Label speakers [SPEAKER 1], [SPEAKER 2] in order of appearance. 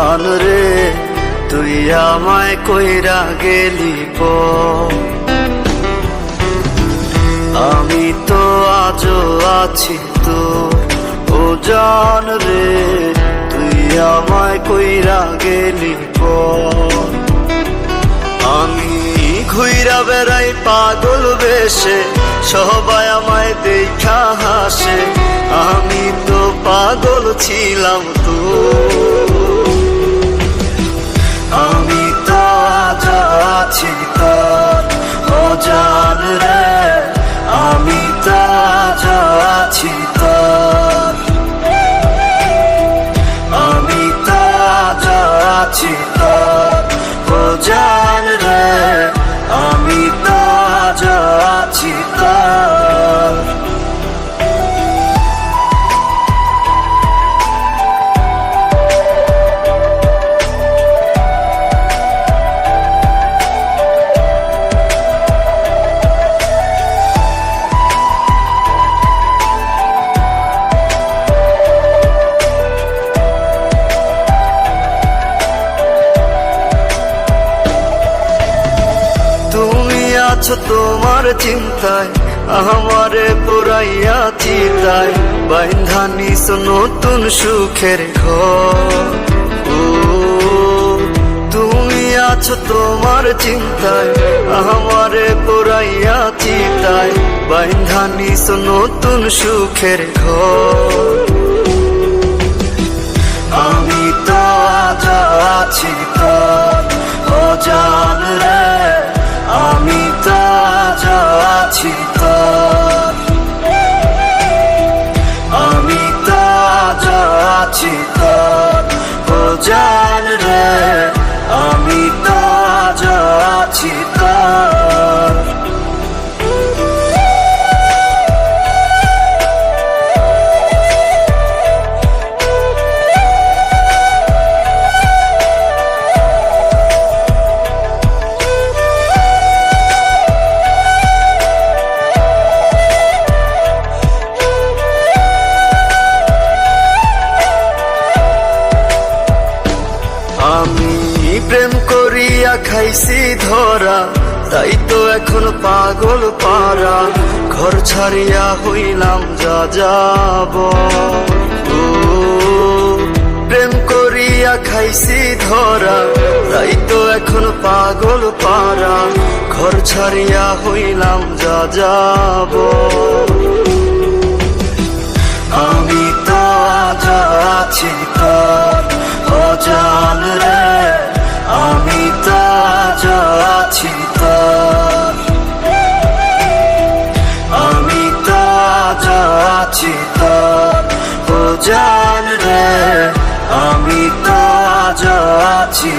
[SPEAKER 1] জান রে তুই আমায় কইরা গেলি পর। আমি তো আজও আছি তো ও জান রে তুই আমায় কইরা গেলি পর। আমি ঘুইরা বেড়াই পাগল বেশে, সবাই আমায় দেখা হাসে, আমি তো পাগল ছিলাম তো। আমি তো আজ আছি তোর ও জান রে, আমি তো আজ আছি তোর। আমি তো আজ আছি তোর ও জান রে, আমি তো আজ আছি তোর। আছো তোমার চিন্তায় আমারে পুরাইয়া চিতায়, বাইন্ধা নিস নতুন সুখের ঘর। ও তুমি আছো তোমার চিন্তায় আমারে পুরাইয়া চিতায়, বাইন্ধা নিস নতুন সুখের ঘর। আমি তো আজ আছি তোর ও জান রে, আমি তো আজ আছি তোর। আমি তো আজ আছি তোর ও জান রে, আমি তো আজ আছি তোর। আমি প্রেম করিয়া খাইছি ধরা, তাই তো এখন পাগল পারা, ঘর ছাড়িয়া হইলাম যা যাব। ও প্রেম করিয়া খাইছি ধরা, তাই তো এখন পাগল পারা, ঘর ছাড়িয়া হইলাম যা যাব। আমি তো আজ আছি তোর ও জান রে, আমি তো আজ আছি তোর। আমি তো আজ আছি তোর ও জান রে, আমি তো আজ আছি।